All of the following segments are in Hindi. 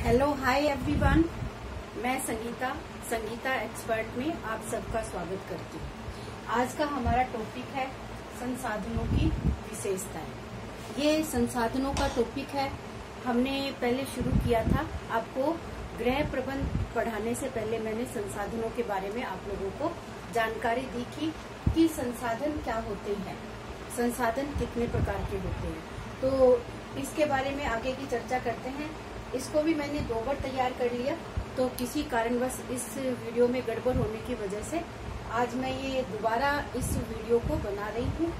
हेलो हाय एवरीवन, मैं संगीता एक्सपर्ट में आप सबका स्वागत करती हूँ। आज का हमारा टॉपिक है संसाधनों की विशेषताएं। ये संसाधनों का टॉपिक है, हमने पहले शुरू किया था। आपको गृह प्रबंध पढ़ाने से पहले मैंने संसाधनों के बारे में आप लोगों को जानकारी दी थी कि संसाधन क्या होते हैं, संसाधन कितने प्रकार के होते हैं। तो इसके बारे में आगे की चर्चा करते हैं। इसको भी मैंने 2 बार तैयार कर लिया, तो किसी कारणवश इस वीडियो में गड़बड़ होने की वजह से आज मैं ये दोबारा इस वीडियो को बना रही हूँ।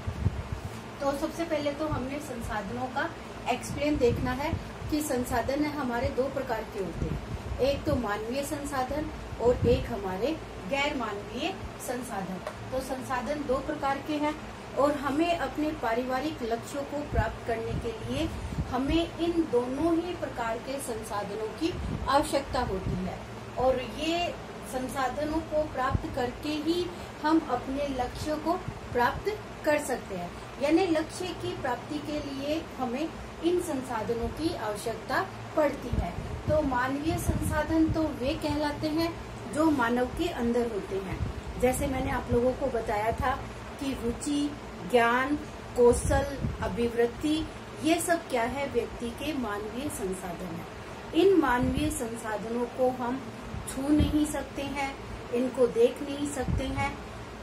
तो सबसे पहले तो हमने संसाधनों का एक्सप्लेन देखना है कि संसाधन हमारे 2 प्रकार के होते हैं, एक तो मानवीय संसाधन और एक हमारे गैर मानवीय संसाधन। तो संसाधन 2 प्रकार के हैं और हमें अपने पारिवारिक लक्ष्यों को प्राप्त करने के लिए हमें इन दोनों ही प्रकार के संसाधनों की आवश्यकता होती है। और ये संसाधनों को प्राप्त करके ही हम अपने लक्ष्यों को प्राप्त कर सकते हैं, यानी लक्ष्य की प्राप्ति के लिए हमें इन संसाधनों की आवश्यकता पड़ती है। तो मानवीय संसाधन तो वे कहलाते हैं जो मानव के अंदर होते हैं। जैसे मैंने आप लोगों को बताया था कि रुचि, ज्ञान, कौशल, अभिवृत्ति, ये सब क्या है, व्यक्ति के मानवीय संसाधन है। इन मानवीय संसाधनों को हम छू नहीं सकते हैं, इनको देख नहीं सकते हैं,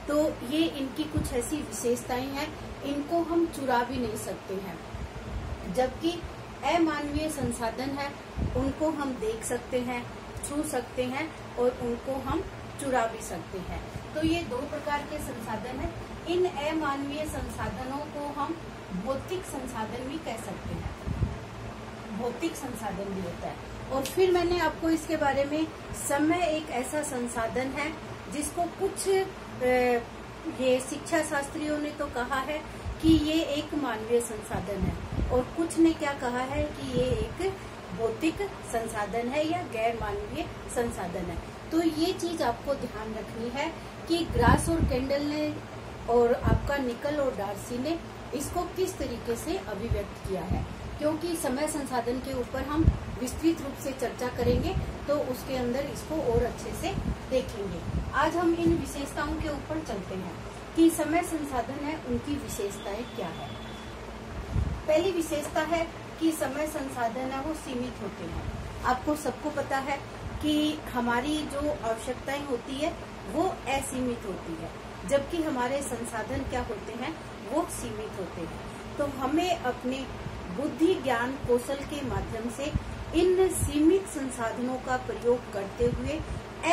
तो ये इनकी कुछ ऐसी विशेषताएं हैं, इनको हम चुरा भी नहीं सकते हैं। जबकि अमानवीय संसाधन है, उनको हम देख सकते हैं, छू सकते हैं और उनको हम चुरा भी सकते हैं। तो ये 2 प्रकार के संसाधन है। इन अमानवीय संसाधनों को हम भौतिक संसाधन भी कह सकते हैं, भौतिक संसाधन भी होता है। और फिर मैंने आपको इसके बारे में समय एक ऐसा संसाधन है जिसको कुछ ये शिक्षा शास्त्रियों ने तो कहा है कि ये एक मानवीय संसाधन है और कुछ ने क्या कहा है कि ये एक भौतिक संसाधन है या गैर मानवीय संसाधन है। तो ये चीज आपको ध्यान रखनी है कि ग्रास और कैंडल ने और आपका निकल और डार्सी ने इसको किस तरीके से अभिव्यक्त किया है, क्योंकि समय संसाधन के ऊपर हम विस्तृत रूप से चर्चा करेंगे तो उसके अंदर इसको और अच्छे से देखेंगे। आज हम इन विशेषताओं के ऊपर चलते हैं कि समय संसाधन है, उनकी विशेषताएं क्या है। पहली विशेषता है कि समय संसाधन है वो सीमित होते हैं। आपको सबको पता है कि हमारी जो आवश्यकताएं होती है वो असीमित होती है, जबकि हमारे संसाधन क्या होते हैं, वो सीमित होते हैं। तो हमें अपने बुद्धि, ज्ञान, कौशल के माध्यम से इन सीमित संसाधनों का प्रयोग करते हुए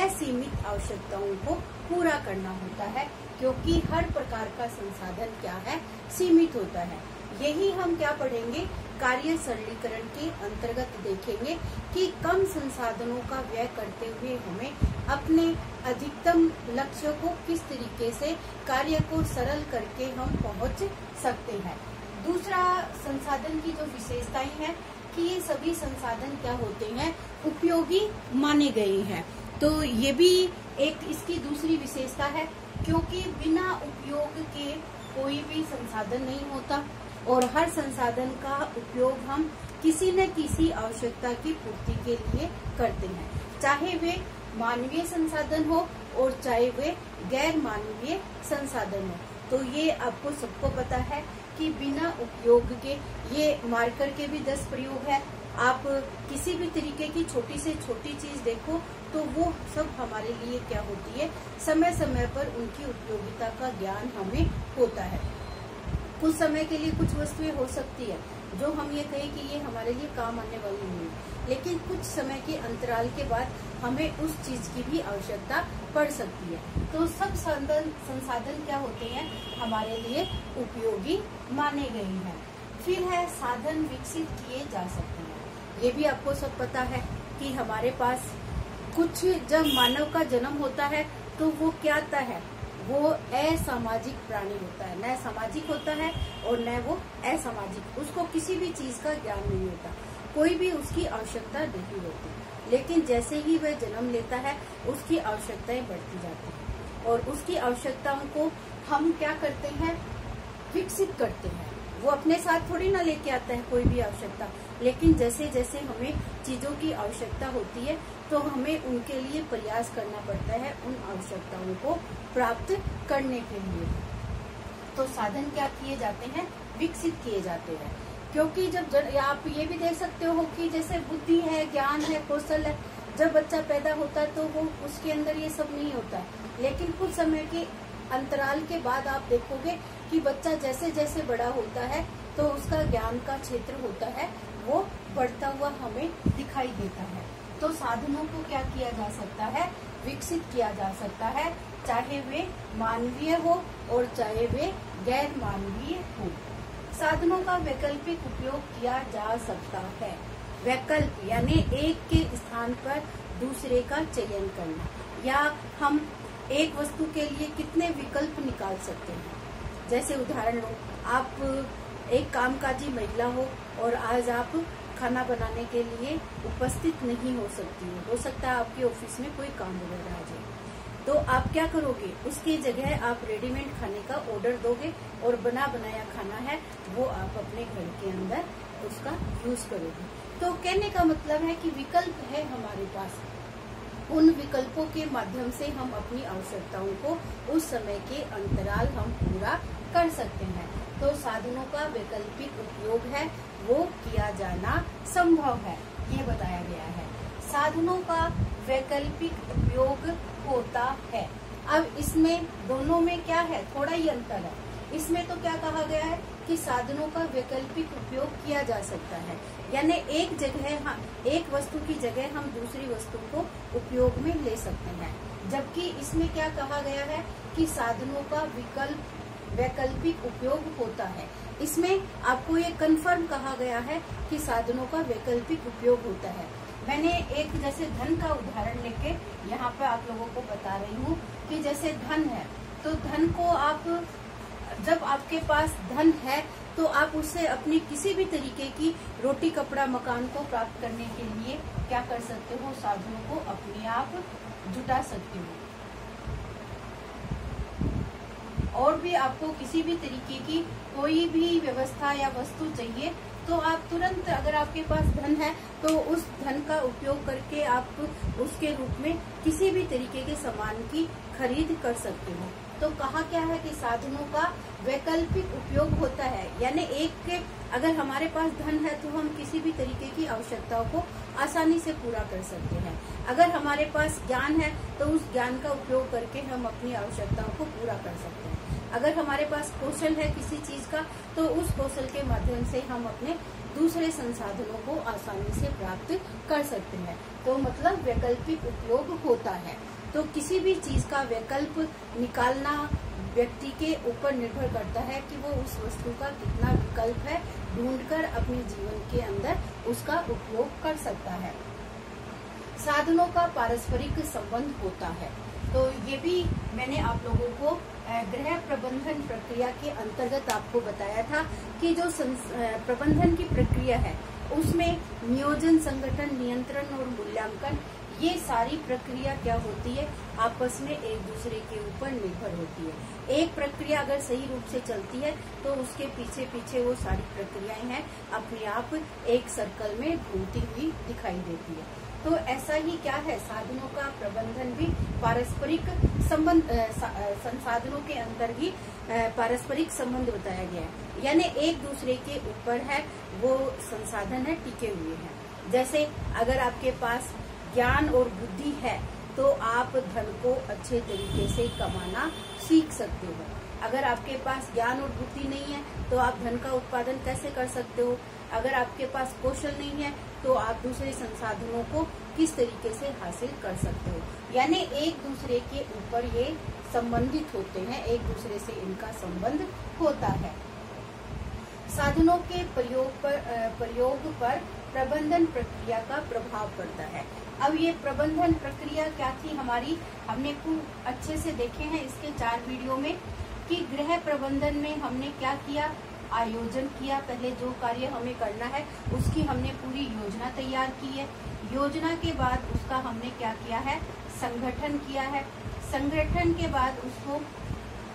असीमित आवश्यकताओं को पूरा करना होता है, क्योंकि हर प्रकार का संसाधन क्या है, सीमित होता है। यही हम क्या पढ़ेंगे, कार्य सरलीकरण के अंतर्गत देखेंगे कि कम संसाधनों का व्यय करते हुए हमें अपने अधिकतम लक्ष्य को किस तरीके से कार्य को सरल करके हम पहुंच सकते हैं। दूसरा संसाधन की जो विशेषताएं हैं कि ये सभी संसाधन क्या होते हैं, उपयोगी माने गए हैं। तो ये भी एक इसकी दूसरी विशेषता है, क्योंकि बिना उपयोग के कोई भी संसाधन नहीं होता और हर संसाधन का उपयोग हम किसी न किसी आवश्यकता की पूर्ति के लिए करते हैं, चाहे वे मानवीय संसाधन हो और चाहे वे गैर मानवीय संसाधन हो। तो ये आपको सबको पता है कि बिना उपयोग के ये मार्कर के भी 10 प्रयोग है। आप किसी भी तरीके की छोटी से छोटी चीज देखो तो वो सब हमारे लिए क्या होती है, समय समय पर उनकी उपयोगिता का ज्ञान हमें होता है। कुछ समय के लिए कुछ वस्तुएं हो सकती है जो हम ये कहें कि ये हमारे लिए काम आने वाली नहीं है, लेकिन कुछ समय के अंतराल के बाद हमें उस चीज की भी आवश्यकता पड़ सकती है। तो सब संसाधन क्या होते हैं, हमारे लिए उपयोगी माने गए हैं। फिर है साधन विकसित किए जा सकते हैं। ये भी आपको सब पता है कि हमारे पास कुछ, जब मानव का जन्म होता है तो वो क्या आता है, वो असामाजिक प्राणी होता है, न सामाजिक होता है और न वो असामाजिक। उसको किसी भी चीज का ज्ञान नहीं होता, कोई भी उसकी आवश्यकता नहीं होती। लेकिन जैसे ही वह जन्म लेता है उसकी आवश्यकताएं बढ़ती जाती हैं और उसकी आवश्यकताओं को हम क्या करते हैं, विकसित करते हैं। वो अपने साथ थोड़ी ना लेके आता है कोई भी आवश्यकता, लेकिन जैसे जैसे हमें चीजों की आवश्यकता होती है तो हमें उनके लिए प्रयास करना पड़ता है उन आवश्यकताओं को प्राप्त करने के लिए। तो साधन क्या किए जाते हैं, विकसित किए जाते हैं। क्योंकि जब आप ये भी देख सकते हो कि जैसे बुद्धि है, ज्ञान है, कौशल है, जब बच्चा पैदा होता है तो वो उसके अंदर ये सब नहीं होता है, लेकिन कुछ समय के अंतराल के बाद आप देखोगे कि बच्चा जैसे जैसे बड़ा होता है तो उसका ज्ञान का क्षेत्र होता है वो बढ़ता हुआ हमें दिखाई देता है। तो साधनों को क्या किया जा सकता है, विकसित किया जा सकता है, चाहे वे मानवीय हो और चाहे वे गैर मानवीय हो। साधनों का वैकल्पिक उपयोग किया जा सकता है। वैकल्प यानी एक के स्थान पर दूसरे का चयन करना, या हम एक वस्तु के लिए कितने विकल्प निकाल सकते हैं। जैसे उदाहरण लो, आप एक कामकाजी महिला हो और आज आप खाना बनाने के लिए उपस्थित नहीं हो सकती हो सकता है आपके ऑफिस में कोई काम वगैरह आ जाए, तो आप क्या करोगे, उसकी जगह आप रेडीमेड खाने का ऑर्डर दोगे और बना बनाया खाना है वो आप अपने घर के अंदर उसका यूज करोगे। तो कहने का मतलब है कि विकल्प है हमारे पास, उन विकल्पों के माध्यम से हम अपनी आवश्यकताओं को उस समय के अंतराल हम पूरा कर सकते हैं। तो साधनों का वैकल्पिक उपयोग है वो किया जाना संभव है, ये बताया गया है। साधनों का वैकल्पिक उपयोग होता है। अब इसमें दोनों में क्या है, थोड़ा ही अंतर है। इसमें तो क्या कहा गया है कि साधनों का वैकल्पिक उपयोग किया जा सकता है, यानी एक जगह एक वस्तु की जगह हम दूसरी वस्तु को उपयोग में ले सकते हैं। जबकि इसमें क्या कहा गया है कि साधनों का वैकल्पिक उपयोग होता है। इसमें आपको ये कन्फर्म कहा गया है कि साधनों का वैकल्पिक उपयोग होता है। मैंने एक जैसे धन का उदाहरण लेके यहाँ पे आप लोगों को बता रही हूँ कि जैसे धन है, तो धन को आप, जब आपके पास धन है तो आप उससे अपनी किसी भी तरीके की रोटी कपड़ा मकान को प्राप्त करने के लिए क्या कर सकते हो, साधनों को अपने आप जुटा सकते हो। और भी आपको किसी भी तरीके की कोई भी व्यवस्था या वस्तु चाहिए तो आप तुरंत, अगर आपके पास धन है तो उस धन का उपयोग करके आप उसके रूप में किसी भी तरीके के सामान की खरीद कर सकते हो। तो कहा क्या है कि साधनों का वैकल्पिक उपयोग होता है, यानी एक के अगर हमारे पास धन है तो हम किसी भी तरीके की आवश्यकताओं को आसानी से पूरा कर सकते हैं। अगर हमारे पास ज्ञान है तो उस ज्ञान का उपयोग करके हम अपनी आवश्यकताओं को पूरा कर सकते हैं। अगर हमारे पास कौशल है किसी चीज का तो उस कौशल के माध्यम से हम अपने दूसरे संसाधनों को आसानी से प्राप्त कर सकते हैं। तो मतलब वैकल्पिक उपयोग होता है। तो किसी भी चीज का वैकल्प निकालना व्यक्ति के ऊपर निर्भर करता है कि वो उस वस्तु का कितना विकल्प है ढूंढकर अपने जीवन के अंदर उसका उपयोग कर सकता है। साधनों का पारस्परिक संबंध होता है। तो ये भी मैंने आप लोगों को गृह प्रबंधन प्रक्रिया के अंतर्गत आपको बताया था कि जो प्रबंधन की प्रक्रिया है उसमें नियोजन, संगठन, नियंत्रण और मूल्यांकन, ये सारी प्रक्रिया क्या होती है, आपस में एक दूसरे के ऊपर निर्भर होती है। एक प्रक्रिया अगर सही रूप से चलती है तो उसके पीछे पीछे वो सारी प्रक्रियाएं हैं अपने आप एक सर्कल में घूमती हुई दिखाई देती है। तो ऐसा ही क्या है, साधनों का प्रबंधन भी पारस्परिक संबंध, संसाधनों के अंदर ही पारस्परिक संबंध बताया गया है, यानी एक दूसरे के ऊपर है वो संसाधन है टिके हुए हैं। जैसे अगर आपके पास ज्ञान और बुद्धि है तो आप धन को अच्छे तरीके से कमाना सीख सकते हो। अगर आपके पास ज्ञान और बुद्धि नहीं है तो आप धन का उत्पादन कैसे कर सकते हो। अगर आपके पास कौशल नहीं है तो आप दूसरे संसाधनों को किस तरीके से हासिल कर सकते हो। यानी एक दूसरे के ऊपर ये संबंधित होते हैं, एक दूसरे से इनका संबंध होता है। साधनों के प्रयोग पर प्रबंधन प्रक्रिया का प्रभाव पड़ता है। अब ये प्रबंधन प्रक्रिया क्या थी हमारी, हमने खूब अच्छे से देखे हैं इसके 4 वीडियो में कि गृह प्रबंधन में हमने क्या किया, आयोजन किया। पहले जो कार्य हमें करना है उसकी हमने पूरी योजना तैयार की है। योजना के बाद उसका हमने क्या किया है, संगठन किया है। संगठन के बाद उसको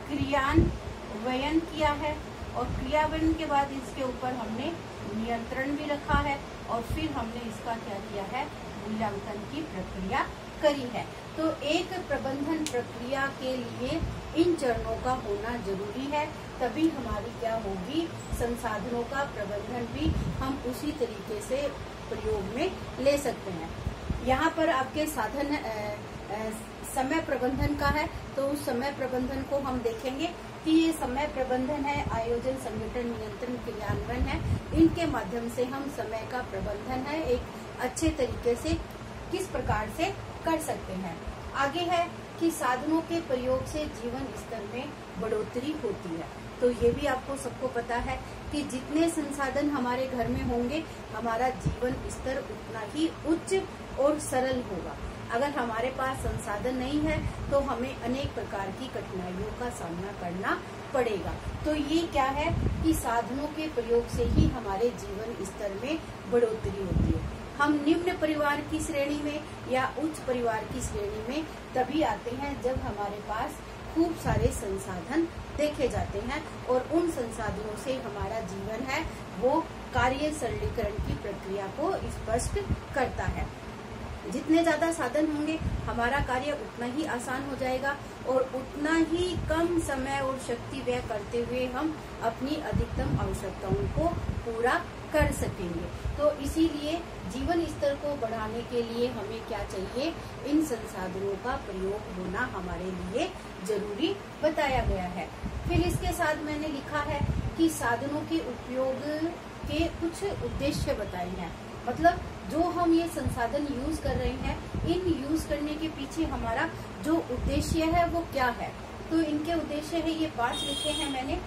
क्रियान्वयन किया है और क्रियान्वयन के बाद इसके ऊपर हमने नियंत्रण भी रखा है और फिर हमने इसका क्या किया है, मूल्यांकन की प्रक्रिया करी है। तो एक प्रबंधन प्रक्रिया के लिए इन चरणों का होना जरूरी है, तभी हमारी क्या होगी, संसाधनों का प्रबंधन भी हम उसी तरीके से प्रयोग में ले सकते हैं। यहाँ पर आपके साधन समय प्रबंधन का है, तो उस समय प्रबंधन को हम देखेंगे कि ये समय प्रबंधन है, आयोजन, संगठन, नियंत्रण, क्रियान्वयन है। इनके माध्यम से हम समय का प्रबंधन है एक अच्छे तरीके से किस प्रकार से कर सकते हैं। आगे है कि साधनों के प्रयोग से जीवन स्तर में बढ़ोतरी होती है। तो ये भी आपको सबको पता है कि जितने संसाधन हमारे घर में होंगे, हमारा जीवन स्तर उतना ही उच्च और सरल होगा। अगर हमारे पास संसाधन नहीं है तो हमें अनेक प्रकार की कठिनाइयों का सामना करना पड़ेगा। तो ये क्या है कि साधनों के प्रयोग से ही हमारे जीवन स्तर में बढ़ोतरी होती है। हम निम्न परिवार की श्रेणी में या उच्च परिवार की श्रेणी में तभी आते हैं जब हमारे पास खूब सारे संसाधन देखे जाते हैं और उन संसाधनों से हमारा जीवन है वो कार्य सरलीकरण की प्रक्रिया को स्पष्ट करता है। जितने ज्यादा साधन होंगे हमारा कार्य उतना ही आसान हो जाएगा और उतना ही कम समय और शक्ति व्यय करते हुए हम अपनी अधिकतम आवश्यकताओं को पूरा कर सकेंगे। तो इसीलिए जीवन स्तर को बढ़ाने के लिए हमें क्या चाहिए, इन संसाधनों का प्रयोग होना हमारे लिए जरूरी बताया गया है। फिर इसके साथ मैंने लिखा है कि साधनों के उपयोग के कुछ उद्देश्य बताए हैं। मतलब जो हम ये संसाधन यूज कर रहे हैं, इन यूज करने के पीछे हमारा जो उद्देश्य है वो क्या है। तो इनके उद्देश्य है, ये 5 लिखे हैं मैंने।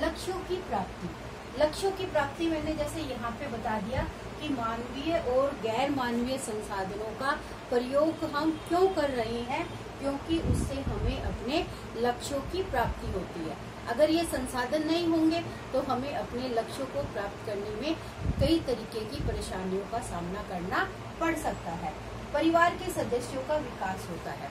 लक्ष्यों की प्राप्ति, लक्ष्यों की प्राप्ति मैंने जैसे यहाँ पे बता दिया कि मानवीय और गैर मानवीय संसाधनों का प्रयोग हम क्यों कर रहे हैं, क्योंकि उससे हमें अपने लक्ष्यों की प्राप्ति होती है। अगर ये संसाधन नहीं होंगे तो हमें अपने लक्ष्यों को प्राप्त करने में कई तरीके की परेशानियों का सामना करना पड़ सकता है। परिवार के सदस्यों का विकास होता है।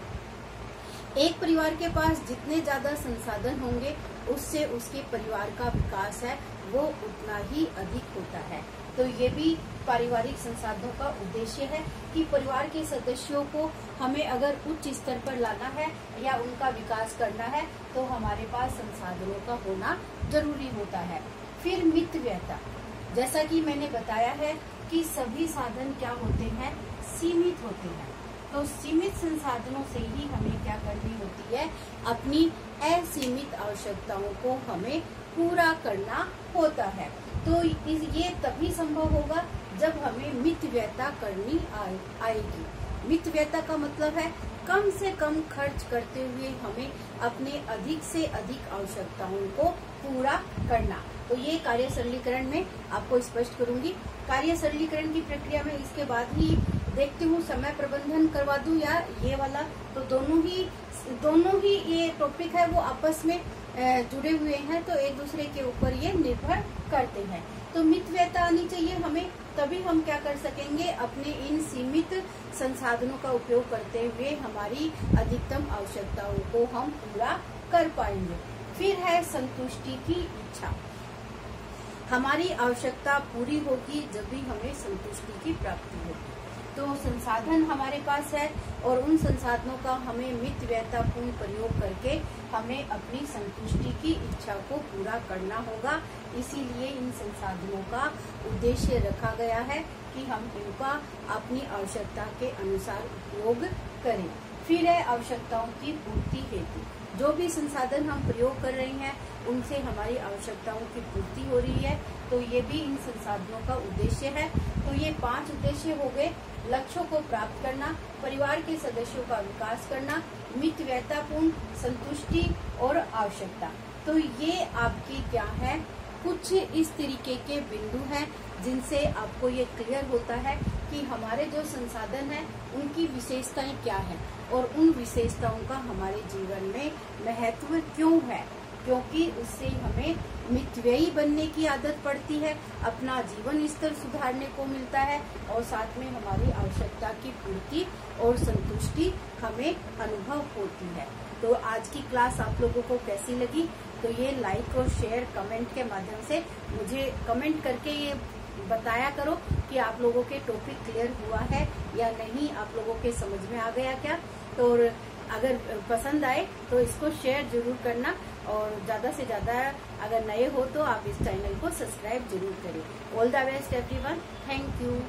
एक परिवार के पास जितने ज्यादा संसाधन होंगे उससे उसके परिवार का विकास है वो उतना ही अधिक होता है। तो ये भी पारिवारिक संसाधनों का उद्देश्य है कि परिवार के सदस्यों को हमें अगर उच्च स्तर पर लाना है या उनका विकास करना है तो हमारे पास संसाधनों का होना जरूरी होता है। फिर मितव्ययता, जैसा कि मैंने बताया है कि सभी साधन क्या होते हैं, सीमित होते हैं। तो सीमित संसाधनों से ही हमें क्या करनी होती है, अपनी असीमित आवश्यकताओं को हमें पूरा करना होता है। तो ये तभी संभव होगा जब हमें मितव्ययता करनी आएगी। मितव्ययता का मतलब है कम से कम खर्च करते हुए हमें अपने अधिक से अधिक आवश्यकताओं को पूरा करना। तो ये कार्य सरलीकरण में आपको स्पष्ट करूंगी। कार्य सरलीकरण की प्रक्रिया में इसके बाद ही देखती हूँ समय प्रबंधन करवा दूं या ये वाला, तो दोनों ही ये टॉपिक है वो आपस में जुड़े हुए हैं, तो एक दूसरे के ऊपर ये निर्भर करते हैं। तो मितव्ययता आनी चाहिए हमें, तभी हम क्या कर सकेंगे, अपने इन सीमित संसाधनों का उपयोग करते हुए हमारी अधिकतम आवश्यकताओं को हम पूरा कर पाएंगे। फिर है संतुष्टि की इच्छा। हमारी आवश्यकता पूरी होगी जब भी हमें संतुष्टि की प्राप्ति होगी। तो संसाधन हमारे पास है और उन संसाधनों का हमें मितव्ययतापूर्ण प्रयोग करके हमें अपनी संतुष्टि की इच्छा को पूरा करना होगा। इसीलिए इन संसाधनों का उद्देश्य रखा गया है कि हम इनका अपनी आवश्यकता के अनुसार उपयोग करें। फिर है आवश्यकताओं की पूर्ति हेतु। जो भी संसाधन हम प्रयोग कर रहे हैं उनसे हमारी आवश्यकताओं की पूर्ति हो रही है, तो ये भी इन संसाधनों का उद्देश्य है। तो ये 5 उद्देश्य हो गए। लक्ष्यों को प्राप्त करना, परिवार के सदस्यों का विकास करना, मितव्ययतापूर्ण, संतुष्टि और आवश्यकता। तो ये आपकी क्या है, कुछ इस तरीके के बिंदु हैं जिनसे आपको ये क्लियर होता है कि हमारे जो संसाधन हैं उनकी विशेषताएं क्या है और उन विशेषताओं का हमारे जीवन में महत्व क्यों है, क्योंकि उससे हमें मितव्ययी बनने की आदत पड़ती है, अपना जीवन स्तर सुधारने को मिलता है और साथ में हमारी आवश्यकता की पूर्ति और संतुष्टि हमें अनुभव होती है। तो आज की क्लास आप लोगों को कैसी लगी तो ये लाइक और शेयर कमेंट के माध्यम से मुझे कमेंट करके ये बताया करो कि आप लोगों के टॉपिक क्लियर हुआ है या नहीं, आप लोगों के समझ में आ गया क्या। तो अगर पसंद आए तो इसको शेयर जरूर करना, और ज्यादा से ज्यादा अगर नए हो तो आप इस चैनल को सब्सक्राइब जरूर करें। All the best everyone, thank you.